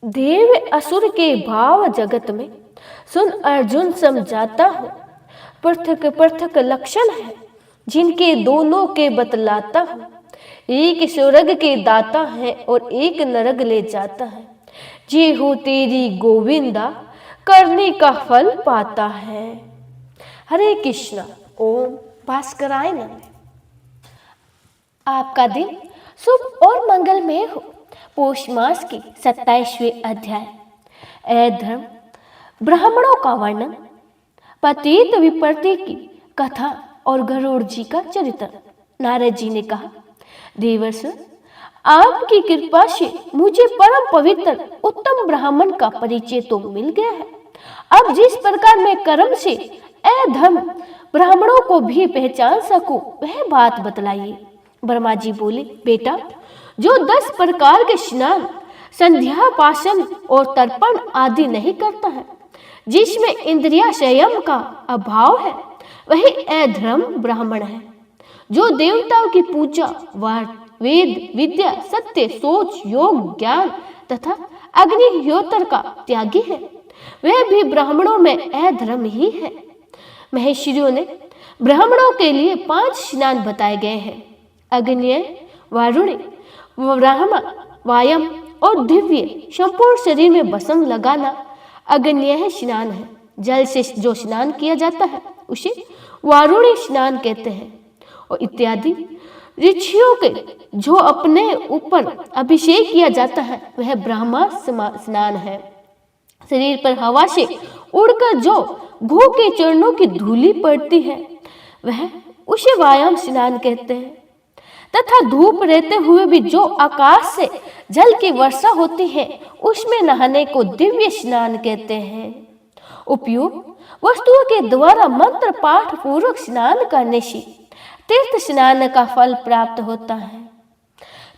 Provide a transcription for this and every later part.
देव असुर के भाव जगत में सुन अर्जुन समझाता हूँ। पृथक पृथक लक्षण है जिनके दोनों के बतलाता हूँ। एक स्वर्ग के दाता है और एक नरक ले जाता है। जे हो तेरी गोविंदा करने का फल पाता है। हरे कृष्णा। ओम भास्कराय नमः। आपका दिन शुभ और मंगलमय हो। पौष मास की 27वें अध्याय अधर्म ब्राह्मणों का वर्णन, पतित विपत्ति की कथा और गरुड़ जी का चरित्र। नारद जी ने कहा, देवर्षि, आपकी कृपा से मुझे परम पवित्र उत्तम ब्राह्मण का परिचय तो मिल गया है। अब जिस प्रकार मैं कर्म से अधर्म ब्राह्मणों को भी पहचान सकूं वह बात बतलाइए। ब्रह्मा जी बोले, बेटा, जो 10 प्रकार के स्नान, संध्या, पाशन और तर्पण आदि नहीं करता है, जिसमें इंद्रिया संयम का अभाव है, वही अधर्म ब्राह्मण है। जो देवताओं की पूजा, वेद विद्या, सत्य, सोच, योग, ज्ञान तथा अग्निहोत्र का त्यागी है, वह भी ब्राह्मणों में अधर्म ही है। महर्षियों ने ब्राह्मणों के लिए 5 स्नान बताए गए हैं। अग्न्यय, वारुणी, ब्राह्मा, वायम और दिव्य संपूर्ण शरीर में भस्म लगाना अग्न्यय स्नान है। जल से जो स्नान किया जाता है उसे वारुणी स्नान कहते हैं। और इत्यादि ऋषियों के जो अपने ऊपर अभिषेक किया जाता है वह ब्रह्मा स्नान है। शरीर पर हवा से उड़कर जो गो के चरणों की धूली पड़ती है वह उसे वायम स्नान कहते हैं। तथा धूप रहते हुए भी जो आकाश से जल की वर्षा होती है उसमें नहाने को दिव्य स्नान कहते हैं। उपयुक्त वस्तुओं के द्वारा मंत्र पाठ पूर्वक स्नान करने से तीर्थ स्नान का फल प्राप्त होता है।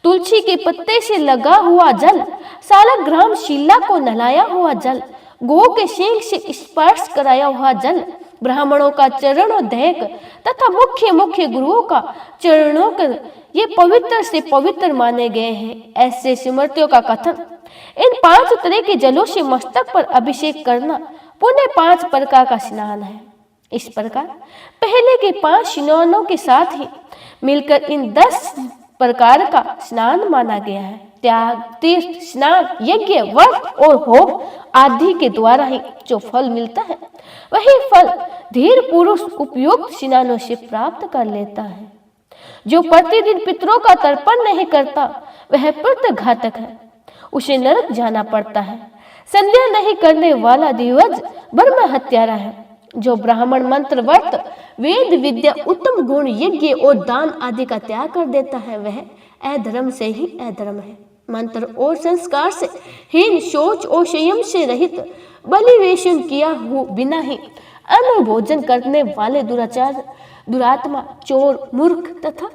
तुलसी के पत्ते से लगा हुआ जल, सालग्राम शिला को नहलाया हुआ जल, गो के सींग से स्पर्श कराया हुआ जल, ब्राह्मणों का चरणोदक तथा मुख्य गुरुओं का चरणों ये पवित्र से पवित्र माने गए हैं। ऐसे स्मृतियों का कथन, इन 5 तरह के जलों से मस्तक पर अभिषेक करना पुण्य 5 प्रकार का स्नान है। इस प्रकार पहले के 5 स्नानों के साथ ही मिलकर इन 10 प्रकार का स्नान माना गया है। त्याग, तीर्थ, स्नान, यज्ञ, व्रत और होम आदि के द्वारा ही जो फल मिलता है वही फल धीर पुरुष उपयुक्त स्नानों से प्राप्त कर लेता है। जो प्रतिदिन पितरों का तर्पण नहीं करता वह पितृघातक है, उसे नरक जाना पड़ता है। संध्या नहीं करने वाला दिवज ब्रह्म हत्यारा है। जो ब्राह्मण मंत्र, व्रत, वेद विद्या, उत्तम गुण, यज्ञ और दान आदि का त्याग कर देता है वह अधर्म से ही अधर्म है। मंत्र और संस्कार से हीन, शौच और संयम से रहित, बलिवेशन किया हो बिना ही अन्न भोजन करने वाले दुराचार, दुरात्मा, चोर, मूर्ख तथा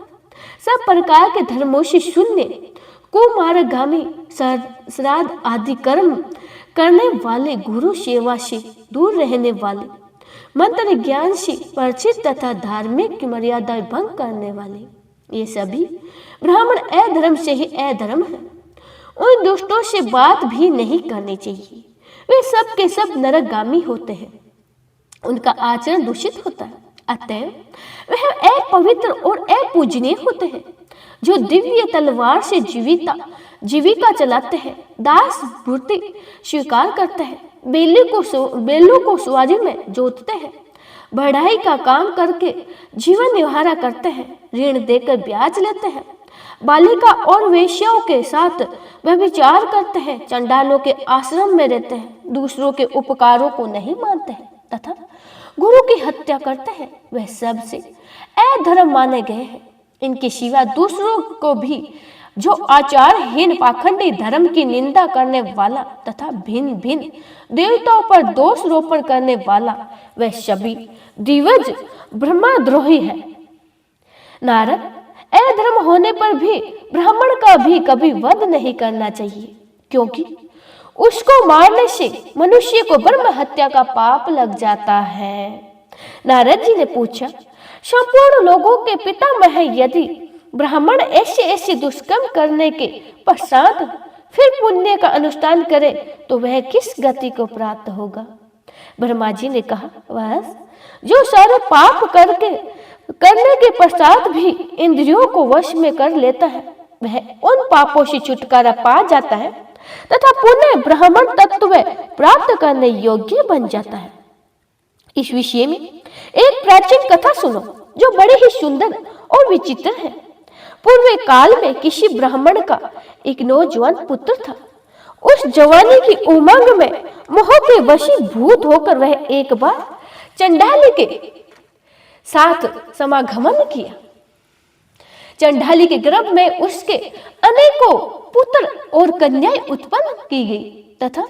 सब प्रकार के धर्मों से शून्य, कुमार्गामी, श्राद्ध आदि कर्म करने वाले, गुरु सेवा से दूर रहने वाले, मंत्र ज्ञान से परिचित तथा धार्मिक की मर्यादा भंग करने वाले, ये सभी ब्राह्मण अधर्म से ही अधर्म है। उन दुष्टों से बात भी नहीं करनी चाहिए, वे सब के सब नरकगामी होते हैं, उनका आचरण दूषित होता है। अतएव वह अपवित्र और अपूजनीय होते हैं। जो दिव्य तलवार से जीविका चलाते हैं, दास भूति स्वीकार करते हैं, बेलों को सवारी में जोतते हैं, बढ़ाई का काम करके जीवन निर्वाह करते हैं, ऋण देकर ब्याज लेते हैं, बालिका और वेश्याओं के साथ व्यभिचार करते हैं, चंडालों के आश्रम में रहते हैं, दूसरों के उपकारों को नहीं मानते हैं तथा गुरु की हत्या करते हैं, वह सब से अधर्म माने गए हैं। इनके सिवा दूसरों को भी जो आचारहीन, पाखंडी, धर्म की निंदा करने वाला तथा भिन्न भिन्न देवताओं पर दोष रोपण करने वाला, वह सभी दिवज ब्रह्मद्रोही है। नारद, अधर्म होने पर भी ब्राह्मण का भी कभी वध नहीं करना चाहिए, क्योंकि उसको मारने से मनुष्य को ब्रह्म हत्या का पाप लग जाता है। नारद जी ने पूछा, संपूर्ण लोगों के पितामह यदि ब्राह्मण ऐसे दुष्कर्म करने के पश्चात फिर पुण्य का अनुष्ठान करे तो वह किस गति को प्राप्त होगा? ब्रह्मा जी ने कहा, बस जो सारे पाप करने के पश्चात भी इंद्रियों को वश में कर लेता है वह उन पापों से छुटकारा पा जाता है तथा पुनः ब्राह्मण तत्व प्राप्त करने योग्य बन जाता है। इस विषय में एक प्राचीन कथा सुनो जो बड़ी ही सुंदर और विचित्र है। पूर्व काल में किसी ब्राह्मण का एक नौजवान पुत्र था। उस जवानी की उमंग में मोह के वशीभूत होकर वह एक बार चंडाली के साथ समागमन किया। चंडाली के गर्भ में उसके अनेकों पुत्र और कन्याएं उत्पन्न की गई तथा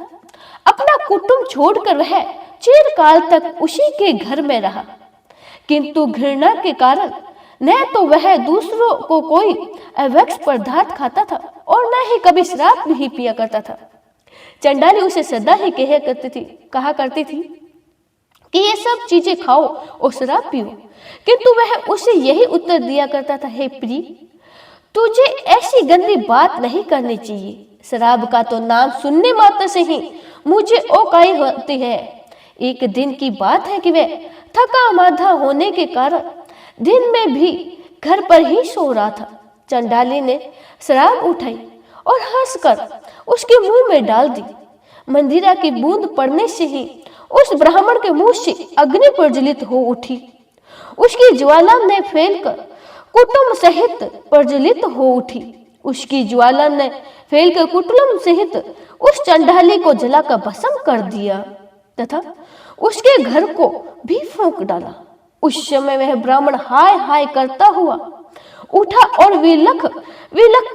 अपना कुटुंब छोड़कर वह चिरकाल तक उसी के घर में रहा। किंतु घृणा के कारण न तो वह दूसरों को कोई अवैक्ष पदार्थ खाता था और न ही कभी शराब भी पिया करता था। चंडाली उसे सदा ही कहा करती थी कि ये सब चीजें खाओ और शराब पियो, किंतु वह उसे यही उत्तर दिया करता था, हे प्रिय, तुझे ऐसी गंदी बात नहीं करनी चाहिए। शराब का तो नाम सुनने मात्र से ही मुझे ओकाई होती है। एक दिन की बात है कि वह थका मांदा होने के कारण दिन में भी घर पर ही सो रहा था। चंडाली ने शराब उठाई और हंसकर उसके मुंह में डाल दी। मंदिरा की बूंद पड़ने से ही उस ब्राह्मण के मुंह से अग्नि प्रज्वलित हो उठी। उसकी ज्वाला ने फैलकर कुटुंब सहित प्रज्वलित हो उठी। उसकी ज्वाला ने फैलकर कुटुंब सहित उस चंडाली को जलाकर भस्म कर दिया तथा उसके घर को भी फूंक डाला। उस समय वह ब्राह्मण हाय हाय करता हुआ उठा और विलख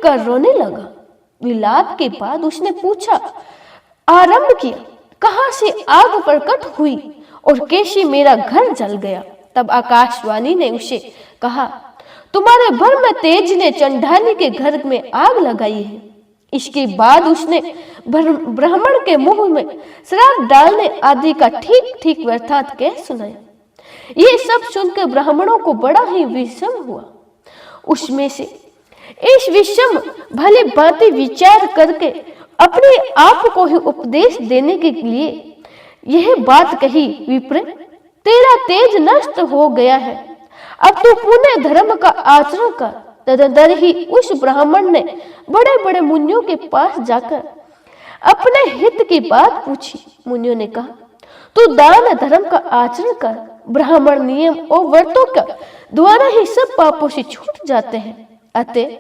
कर रोने लगा। विलाप के बाद उसने पूछा आरंभ किया, कहां से आग प्रकट हुई और कैसे मेरा घर जल गया? तब आकाशवाणी ने उसे कहा, तुम्हारे ब्रह्म तेज ने चंडाली के घर में आग लगाई है। इसके बाद उसने ब्राह्मण के मुंह में शराब डालने आदि का ठीक ठीक वृत्तांत कह सुनाया। ये सब सुनकर ब्राह्मणों को बड़ा ही विषम हुआ। उसमें से इस विषम भले भांति विचार करके अपने आप को ही उपदेश देने के लिए यह बात कही, विप्र, तेरा तेज नष्ट हो गया है, अब तू पुण्य धर्म का आचरण कर। तदंतर ही उस ब्राह्मण ने बड़े बड़े मुनियों के पास जाकर अपने हित की बात पूछी। मुनियों ने कहा, तू दान धर्म का आचरण कर, ब्राह्मण नियम और व्रतों का द्वारा ही सब पापों से छूट जाते हैं। अतः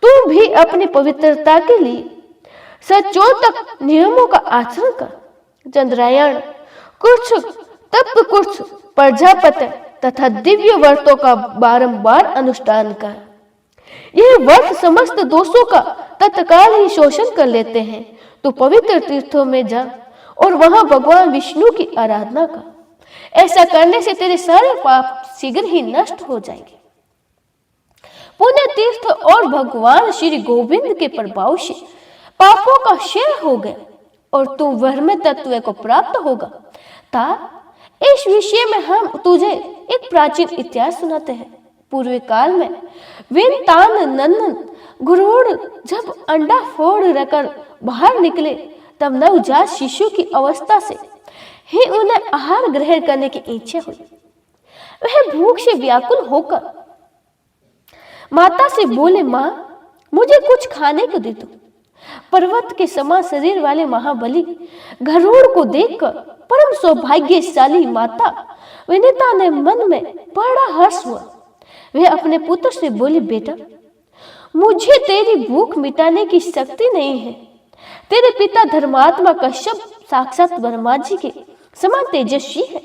तू भी अपनी पवित्रता के लिए सचोटक नियमों का आचरण कर। चंद्रायण, कुछ तप, कुछ प्रजापत तथा दिव्य व्रतों का बारंबार अनुष्ठान कर। यह व्रत समस्त दोषों का तत्काल ही शोषण कर लेते हैं। तो पवित्र तीर्थों में जा और वहां भगवान विष्णु की आराधना कर। ऐसा करने से तेरे सारे पाप शीघ्र ही नष्ट हो जाएंगे। पुण्य तीर्थ और भगवान श्री गोविंद के प्रभाव से पापों का क्षय हो गया और तू ब्रह्म तत्व को प्राप्त होगा। इस विषय में हम तुझे एक प्राचीन इतिहास सुनाते हैं। पूर्व काल में विनतान नंदन गुरुड़ जब अंडा फोड़ रखकर बाहर निकले तब नवजात शिशु की अवस्था से ही उन्हें आहार ग्रहण करने की इच्छा हुई। वह भूख से व्याकुल होकर माता से बोले, मां, मुझे कुछ खाने को दे दो। पर्वत के समान शरीर वाले महाबली गरुड़ को देखकर परम सौभाग्यशाली माता विनीता ने मन में बड़ा हर्ष हुआ। वह अपने पुत्र से बोली, बेटा, मुझे तेरी भूख मिटाने की शक्ति नहीं है। तेरे पिता धर्मात्मा कश्यप साक्षात ब्रह्मा जी के समान तेजस्वी है।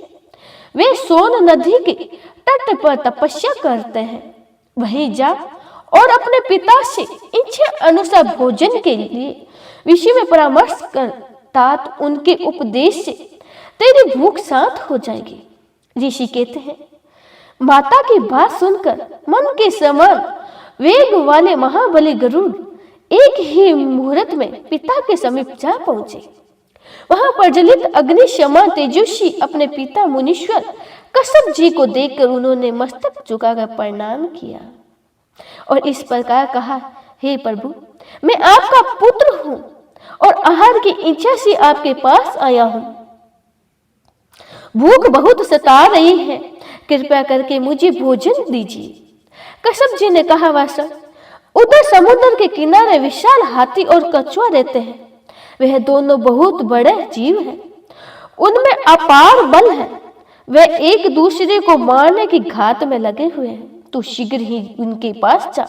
वे सोन नदी के तट पर तपस्या करते हैं। वहीं जा और अपने पिता से इच्छा अनुसार भोजन के लिए विषय में परामर्श कर, तात उनके उपदेश से तेरी भूख शांत हो जाएगी। ऋषि कहते हैं, माता की बात सुनकर मन के समान वेग वाले महाबली गरुड़ एक ही मुहूर्त में पिता के समीप जा पहुंचे। वहां प्रज्वलित अग्नि समान तेजस्वी अपने पिता मुनीश्वर कश्यप जी को देखकर उन्होंने मस्तक झुकाकर प्रणाम किया और इस प्रकार कहा, हे प्रभु, मैं आपका पुत्र हूं। और आहार की इच्छा से आपके पास आया हूं। भूख बहुत सता रही है, कृपया करके मुझे भोजन दीजिए। कश्यप जी ने कहा, वासण, उधर समुद्र के किनारे विशाल हाथी और कछुआ रहते हैं। वह दोनों बहुत बड़े जीव हैं, उनमें अपार बल है। वे एक दूसरे को मारने की घात में लगे हुए हैं। तू शीघ्र ही उनके पास जा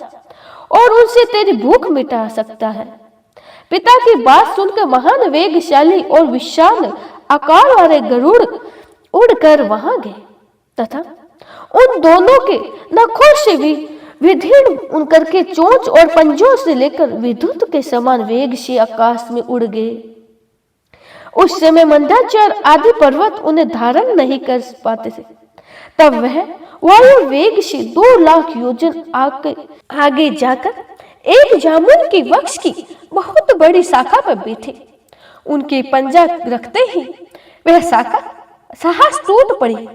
और उनसे तेरी भूख मिटा सकता है। पिता की बात सुनकर महान वेगशाली और विशाल आकार वाले गरुड़ उड़कर वहां गए तथा उन दोनों के नखों से भी विदीर्ण उनकर के चोंच और पंजों से लेकर विद्युत के समान वेग से आकाश में उड़ गए। उस समय मंदाचार आदि पर्वत उन्हें धारण नहीं कर पाते थे। तब वह वायु वेग से 2 लाख योजन आगे जाकर एक जामुन की वृक्ष की बहुत बड़ी शाखा पर बैठे। उनके पंजा रखते ही वह शाखा साहस टूट पड़ी।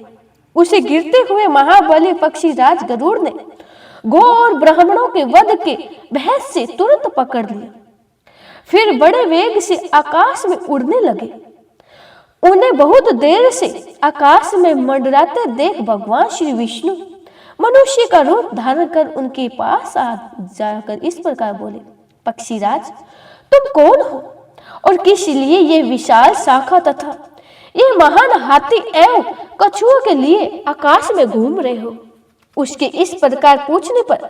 उसे गिरते हुए महाबली पक्षी राज गरुड़ ने घोर ब्राह्मणों के वध के बहस से तुरंत पकड़ लिया। फिर बड़े वेग से आकाश में उड़ने लगे। उन्हें बहुत देर से आकाश में मंडराते देख भगवान श्री विष्णु मनुष्य का रूप धारण कर उनके पास आ जाकर इस प्रकार बोले, पक्षीराज, तुम कौन हो और किस लिए ये विशाल शाखा तथा ये महान हाथी एवं कछुओं के लिए आकाश में घूम रहे हो? उसके इस प्रकार पूछने पर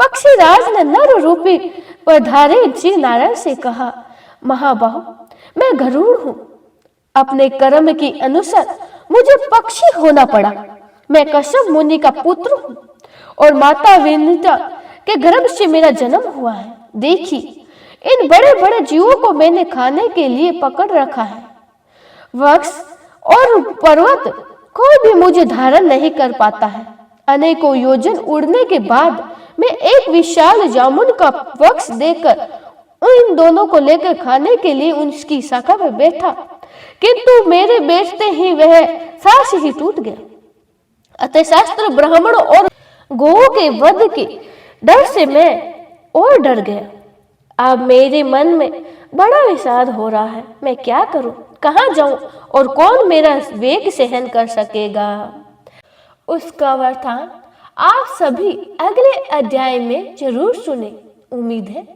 पक्षीराज ने नर रूपी पधारे श्री नारायण से कहा, महाबाहु, मैं गरुड़ हूं। अपने कर्म के अनुसार मुझे पक्षी होना पड़ा। मैं कश्यप मुनि का पुत्र हूं और माता विनिता के गर्भ से मेरा जन्म हुआ है। देखिए, इन बड़े बड़े जीवों को मैंने खाने के लिए पकड़ रखा है। वृक्ष और पर्वत कोई भी मुझे धारण नहीं कर पाता है। अनेकों योजन उड़ने के बाद मैं एक विशाल जामुन का वृक्ष देखकर इन दोनों को लेकर खाने के लिए उनकी शाखा पर बैठा, किंतु मेरे बैठते ही वह सांस ही टूट गया। अतः शास्त्र ब्राह्मणों और गौओं के वध के डर से मैं और डर गया। अब मेरे मन में बड़ा विषाद हो रहा है। मैं क्या करूं, कहां जाऊं और कौन मेरा वेग सहन कर सकेगा? उसका वरदान आप सभी अगले अध्याय में जरूर सुने। उम्मीद है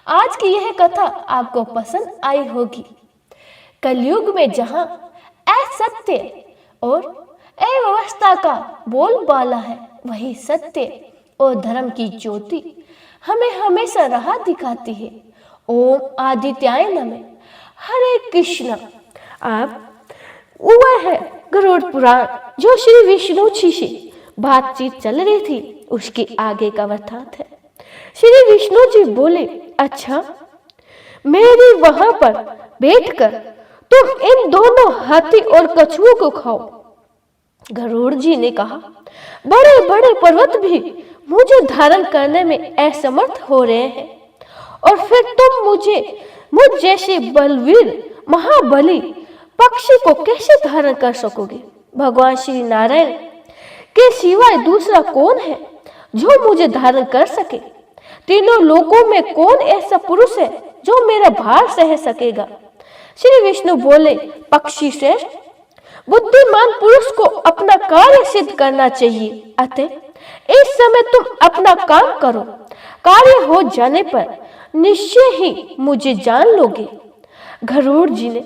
आज की यह कथा आपको पसंद आई होगी। कलयुग में जहां असत्य और अव्यवस्था का बोलबाला है, वही सत्य और धर्म की ज्योति हमें हमेशा राह दिखाती है। ओम आदित्याय नमः। हरे कृष्ण। आप वह है गरुड़ पुराण जो श्री विष्णु जी से बातचीत चल रही थी, उसके आगे का वृत्तांत है। श्री विष्णु जी बोले, अच्छा, मेरी वहां पर बैठकर तुम इन दोनों हाथी और कछुओं को खाओ। गरुड़ जी ने कहा, बड़े बड़े पर्वत भी मुझे धारण करने में असमर्थ हो रहे हैं, और फिर तुम मुझ जैसे बलवीर महाबली पक्षी को कैसे धारण कर सकोगे? भगवान श्री नारायण के सिवाय दूसरा कौन है जो मुझे धारण कर सके? तीनों लोकों में कौन ऐसा पुरुष है जो मेरा भार सह सकेगा? श्री विष्णु बोले, पक्षी श्रेष्ठ, बुद्धिमान पुरुष को अपना कार्य सिद्ध करना चाहिए। अतः इस समय तुम अपना काम करो। कार्य हो जाने पर निश्चय ही मुझे जान लोगे। गरुड़ जी ने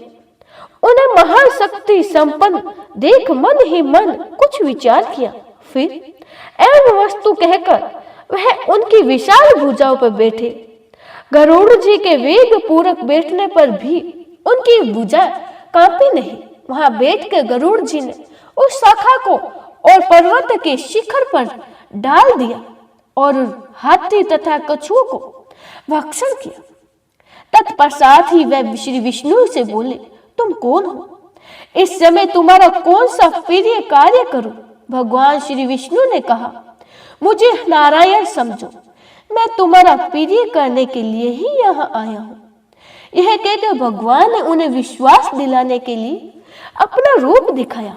उन्हें महान शक्ति संपन्न देख मन ही मन कुछ विचार किया। फिर एवं वस्तु कहकर वह उनकी विशाल भुजाओं पर बैठे। गरुड़ जी के वेग पूर्वक बैठने पर भी उनकी भुजा कांपी नहीं। वहां बैठकर गरुड़ जी ने उस शाखा को और पर्वत के शिखर पर डाल दिया और हाथी तथा कछुओं को भक्षण किया। तत्पश्चात ही वह श्री विष्णु से बोले, तुम कौन हो? इस समय तुम्हारा कौन सा प्रिय कार्य करूं? भगवान श्री विष्णु ने कहा, मुझे नारायण समझो, मैं तुम्हारा प्रिय करने के लिए ही यहाँ आया हूँ। यह कहकर भगवान ने उन्हें विश्वास दिलाने के लिए अपना रूप दिखाया।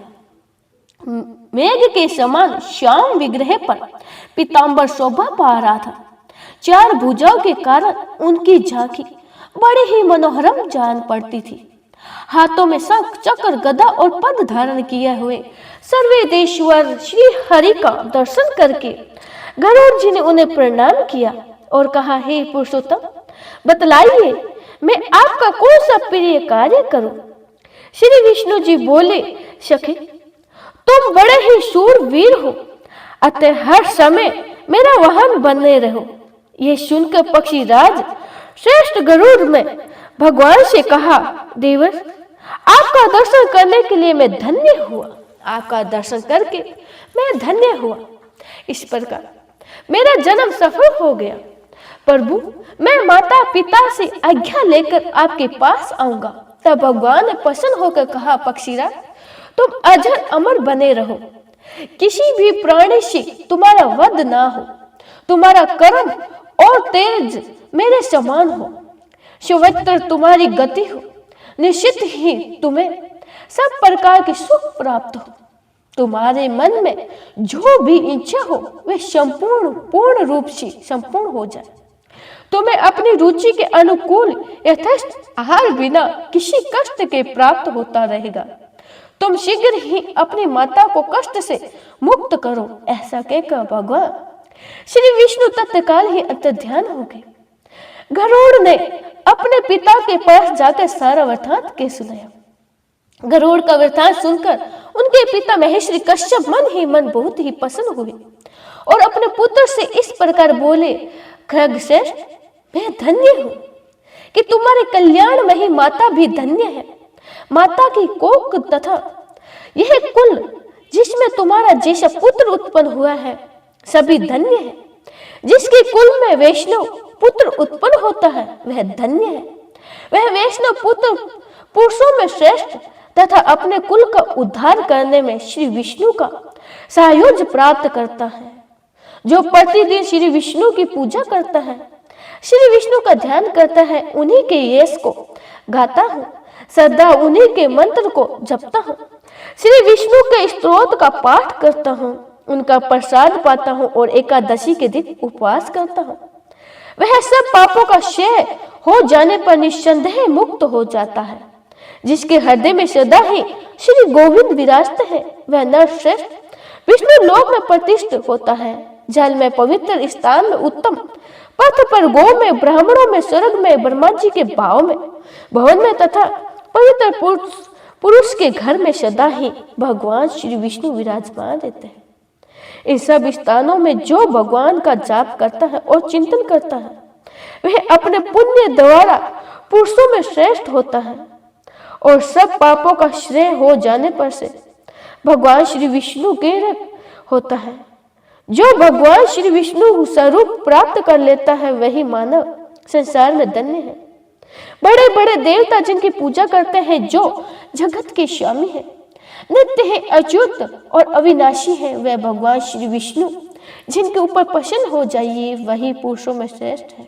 मेघ के समान श्याम विग्रह पर पीतांबर शोभा पा रहा था। 4 भुजाओं के कारण उनकी झांकी बड़े ही मनोहरम जान पड़ती थी। हाथों में शंख चक्र गदा और पद धारण किए हुए सर्वेदेश्वर श्री हरि का दर्शन करके गरुड़ जी ने उन्हें प्रणाम किया और कहा, हे पुरुषोत्तम, बतलाइए मैं आपका कौन सा प्रिय कार्य करूं। श्री विष्णु जी बोले, सखी, तुम बड़े ही शूरवीर हो, अतः हर समय मेरा वाहन बने रहो। ये सुनकर पक्षीराज श्रेष्ठ गरुड़ में भगवान से कहा, देवर, आपका दर्शन करने के लिए मैं धन्य हुआ, आपका दर्शन करके मैं धन्य हुआ। इस प्रकार मेरा जन्म सफल हो गया। प्रभु, मैं माता पिता से आज्ञा लेकर आपके पास आऊंगा। तब भगवान ने प्रसन्न होकर कहा, पक्षीराज, तुम अजर अमर बने रहो, किसी भी प्राणी से तुम्हारा वध ना हो, तुम्हारा कर्म और तेज मेरे समान हो, सुवत्र तुम्हारी गति हो, निश्चित ही तुम्हें सब प्रकार के सुख प्राप्त हो, तुम्हारे मन में जो भी इच्छा हो वे पूर्ण रूप से संपूर्ण हो जाए, तुम्हें अपनी रुचि के अनुकूल यथेष्ट आहार बिना किसी कष्ट के प्राप्त होता रहेगा, तुम शीघ्र ही अपनी माता को कष्ट से मुक्त करो। ऐसा कहकर भगवान श्री विष्णु तत्काल ही अंतर्ध्यान हो गए। गरुड़ ने अपने पिता के पास जाकर सारा वृत्तांत के सुनाया। गरुड़ का वृत्तांत सुनकर उनके पिता महेश्वरी कश्यप मन ही मन बहुत ही प्रसन्न हुए और अपने पुत्र से इस प्रकार बोले, खड्गश्रेष्ठ, मैं धन्य हूं कि तुम्हारे कल्याण में ही माता भी धन्य है। माता की कोख तथा यह कुल जिसमें तुम्हारा जैसा पुत्र उत्पन्न हुआ है सभी धन्य है। जिसके कुल में वैष्णव पुत्र उत्पन्न होता है वह धन्य है। वह वैष्णव पुत्र पुरुषों में श्रेष्ठ तथा अपने कुल का उद्धार करने में श्री विष्णु का सहयोग प्राप्त करता है। जो प्रतिदिन श्री विष्णु की पूजा करता है, श्री विष्णु का ध्यान करता है, उन्हीं के यश को गाता हूँ, सदा उन्हीं के मंत्र को जपता हूँ, श्री विष्णु के स्तोत्र का पाठ करता हूँ, उनका प्रसाद पाता हूँ और एकादशी के दिन उपवास करता हूँ, वह सब पापों का क्षय हो जाने पर निस्संदेह मुक्त हो जाता है। जिसके हृदय में सदा ही श्री गोविंद विराजते हैं वह नर श्रेष्ठ विष्णु लोक में प्रतिष्ठित होता है। जल में पवित्र, स्थान में उत्तम, पथ पर गो में, ब्राह्मणों में, स्वर्ग में, ब्रह्मा जी के भाव में, भवन में तथा पवित्र पुरुष के घर में सदा ही भगवान श्री विष्णु विराजमान रहते हैं। इन सब स्थानों में जो भगवान का जाप करता है और चिंतन करता है वह अपने पुण्य द्वारा पुरुषों में श्रेष्ठ होता है और सब पापों का श्रेय हो जाने पर से भगवान श्री विष्णु के होता है। जो भगवान श्री विष्णु स्वरूप प्राप्त कर लेता है वही मानव संसार में धन्य है। बड़े बड़े देवता जिनकी पूजा करते हैं, जो जगत के स्वामी है, नित्य है, अच्युत और अविनाशी है, वह भगवान श्री विष्णु जिनके ऊपर प्रसन्न हो जाइए वही पुरुषों में श्रेष्ठ है।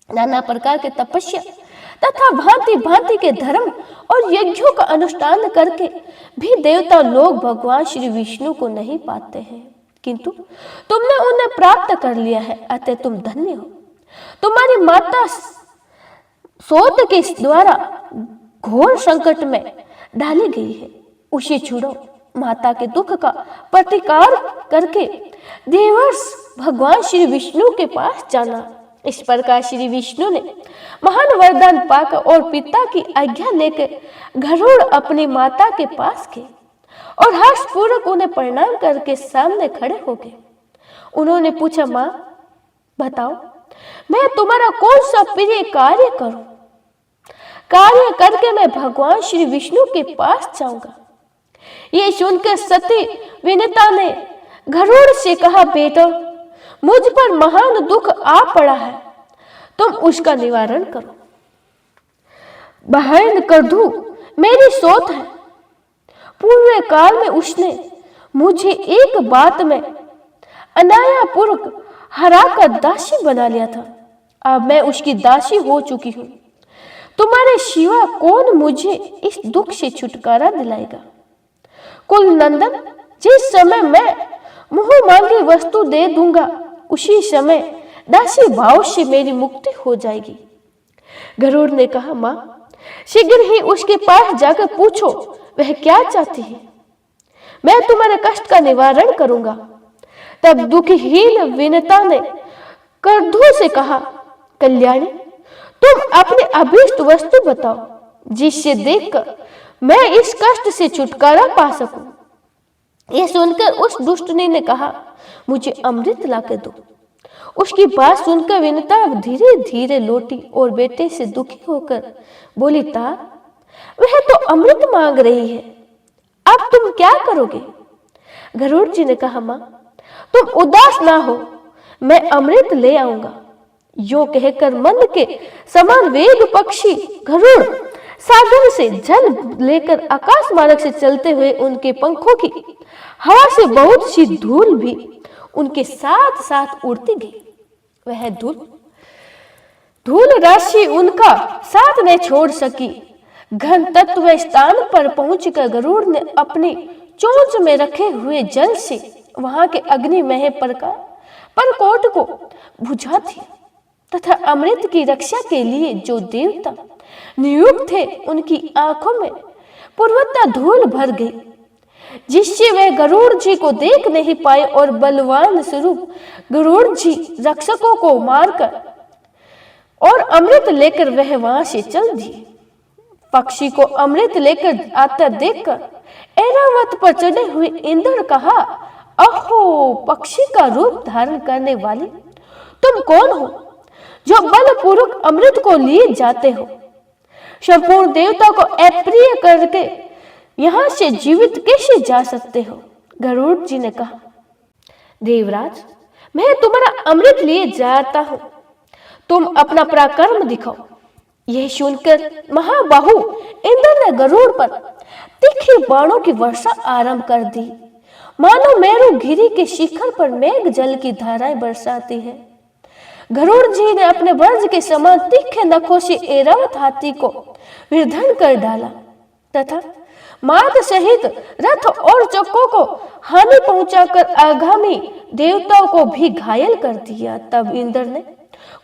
नाना प्रकार के तपस्या तथा भांति भांति के धर्म और यज्ञों का अनुष्ठान करके भी देवता लोग भगवान श्री विष्णु को नहीं पाते हैं, किंतु तुमने उन्हें प्राप्त कर लिया है, अतः तुम धन्य हो। तुम्हारी माता सोत के द्वारा घोर संकट में डाली गई है, उसे छुड़ो। माता के दुख का प्रतिकार करके देवर्ष भगवान श्री विष्णु के पास जाना। इस प्रकार श्री विष्णु ने महान वरदान पाकर और पिता की आज्ञा लेकर गरुड़ अपनी माता के पास गए और हर्षपूर्वक उन्हें प्रणाम करके सामने खड़े हो गए। उन्होंने पूछा, मां बताओ, मैं तुम्हारा कौन सा प्रिय कार्य करूं? कार्य करके मैं भगवान श्री विष्णु के पास जाऊंगा। ये सुनकर सती विनीता ने गरुड़ से कहा, बेटा, मुझ पर महान दुख आ पड़ा है, तुम उसका निवारण करो। बहन करधु मेरी सोत है, पूर्व काल में उसने मुझे एक बात में अनायापूर्वक हराकर दासी बना लिया था। अब मैं उसकी दासी हो चुकी हूं। तुम्हारे सिवा कौन मुझे इस दुख से छुटकारा दिलाएगा? कुल नंदन, जिस समय मैं मुंह मांगी वस्तु दे दूंगा उसी समय दासी भाव से मेरी मुक्ति हो जाएगी। गरुड़ ने कहा, माँ शीघ्र ही उसके पास जाकर पूछो वह क्या चाहती है, मैं तुम्हारे कष्ट का निवारण करूंगा। तब दुखहीन विनता ने करधू से कहा, कल्याणी तुम अपने अभीष्ट वस्तु बताओ जिससे देखकर मैं इस कष्ट से छुटकारा पा सकूं। यह सुनकर उस दुष्टनी ने कहा, मुझे अमृत लाकर दो। उसकी बात सुनकर विनता धीरे धीरे लौटी और बेटे से दुखी होकर बोली, ता वह तो अमृत मांग रही है, अब तुम क्या करोगे? गरुड़ जी ने कहा, मां तुम उदास ना हो, मैं अमृत ले आऊंगा। यूं कहकर मंद के समान वेग पक्षी गरुड़ सागर से जल लेकर आकाश मार्ग से चलते हुए उनके पंखों की हवा से बहुत सी धूल भी उनके साथ साथ उड़ती गई। वह धूल राशि उनका साथ नहीं छोड़ सकी। घन तत्व स्थान पर पहुंचकर गरुड़ ने अपनी चोंच में रखे हुए जल से वहां के अग्निमय परकोट को बुझा दिया तथा अमृत की रक्षा के लिए जो देवता नियुक्त थे उनकी आंखों में पूर्वता धूल भर गई, जिससे वे गरुड़ जी को देख नहीं पाए और बलवान स्वरूप गरुड़ जी रक्षकों को मारकर और अमृत लेकर वह वहां से चल दिए। पक्षी को अमृत लेकर आता देखकर ऐरावत पर चढ़े हुए इंद्र कहा, अहो पक्षी का रूप धारण करने वाले तुम कौन हो जो बलपूर्वक अमृत को लिए जाते हो? संपूर्ण देवता को अप्रिय करके यहां से जीवित कैसे जा सकते हो? गरुड़ जी ने कहा, देवराज मैं तुम्हारा अमृत लिए जाता हूं, तुम अपना पराक्रम दिखाओ। यह सुनकर महाबाहु इंद्र ने गरुड़ पर तीखे बाणों की वर्षा आरंभ कर दी, मानो मेरु गिरी के शिखर पर मेघ जल की धाराएं बरसाती है। गरुड़ जी ने अपने वज्र के समान तीखे नखों से ऐरावत हाथी को विदर्भ कर डाला तथा मार्ग सहित रथ और चक्कों को हानि पहुंचाकर आगामी देवताओं को भी घायल कर दिया। तब इंद्र ने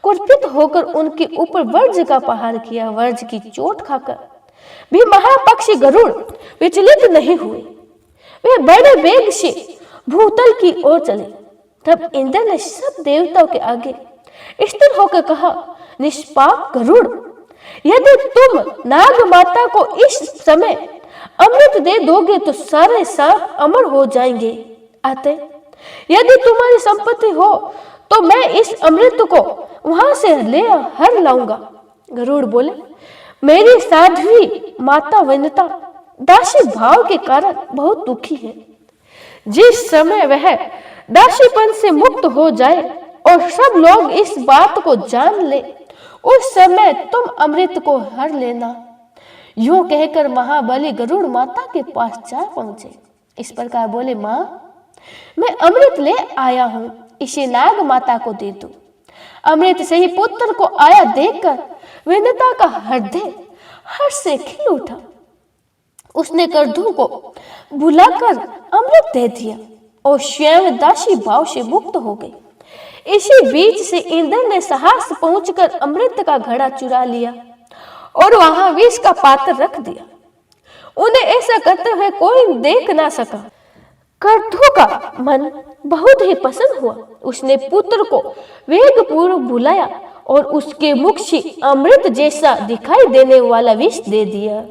कुपित होकर उनके ऊपर वज्र का प्रहार किया। वज्र की चोट खाकर भी महापक्षी गरुड़ विचलित नहीं हुए, वे बड़े वेग से भूतल की ओर चले। तब इंद्र ने सब देवताओं के आगे स्थिर होकर कहा, निष्पाप गरुड़ यदि तुम नाग माता को इस समय अमृत दे दोगे तो सारे सांप अमर हो जाएंगे। अतः यदि तुम्हारी संपत्ति हो तो मैं इस अमृत को वहां से ले हर लाऊंगा। गरुड़ बोले, मेरी साध्वी माता विनता दासी भाव के कारण बहुत दुखी है। जिस समय वह दासीपन से मुक्त हो जाए और सब लोग इस बात को जान ले, उस समय तुम अमृत को हर लेना। यूं कहकर महाबली गरुड़ माता के पास जा पहुंचे। इस प्रकार बोले, माँ मैं अमृत ले आया हूं, इसे नाग माता को दे दो। अमृत से ही पुत्र को आया देखकर विनता का हृदय हर्ष से खिल उठा। उसने करधू को बुलाकर अमृत दे दिया और स्वयं दासी भाव से मुक्त हो गई। इसी बीच से इंद्र ने साहस पहुंचकर अमृत का घड़ा चुरा लिया और वहां विष का पात्र रख दिया। उन्हें ऐसा करते हुए कोई देख ना सका। करधू का मन बहुत ही पसंद हुआ। उसने पुत्र को वेगपूर्वक बुलाया और उसके मुख से अमृत जैसा दिखाई देने वाला विष दे दिया।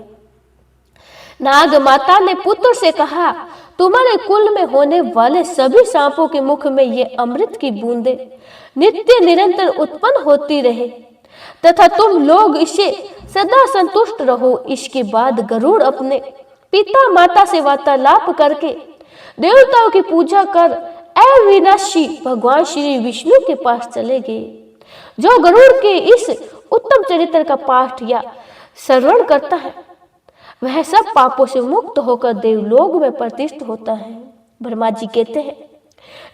नाग माता ने पुत्र से कहा, तुम्हारे कुल में होने वाले सभी सांपों के मुख में ये अमृत की बूंदें नित्य निरंतर उत्पन्न होती रहे तथा तुम लोग इसे सदा संतुष्ट रहो। इसके बाद गरुड़ अपने पिता माता से वार्तालाप करके देवताओं की पूजा कर अविनाशी भगवान श्री विष्णु के पास चले गए। जो गरुड़ के इस उत्तम चरित्र का पाठ या श्रवण करता है वह सब पापों से मुक्त होकर देवलोक में प्रतिष्ठित होता है। ब्रह्मा जी कहते हैं,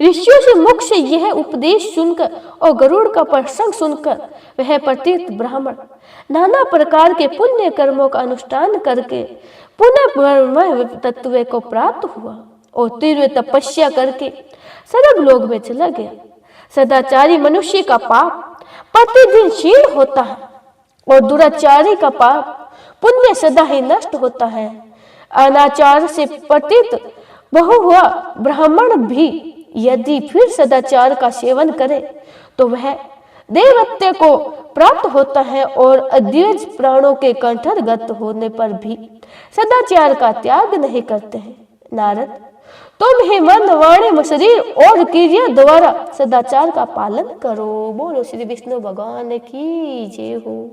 ऋषियों से मुख से यह उपदेश सुनकर और गरुड़ का प्रसंग सुनकर वह प्रतीत ब्राह्मण नाना प्रकार के पुण्य कर्मों का अनुष्ठान करके पुनः ब्रह्म तत्व को प्राप्त हुआ और तीव्र तपस्या करके स्वर्ग लोक में चला गया। सदाचारी मनुष्य का पाप प्रतिदिन क्षीण होता है। और दुराचारी का पाप पुण्य सदा ही नष्ट होता है। अनाचार से पतित बहु हुआ ब्राह्मण भी यदि फिर सदाचार का सेवन करे तो वह देवत्व को प्राप्त होता है और अद्विज प्राणों के कंठरगत होने पर भी सदाचार का त्याग नहीं करते हैं। नारद, तुम ही मन वाणी शरीर और क्रिया द्वारा सदाचार का पालन करो। बोलो श्री विष्णु भगवान की जय हो।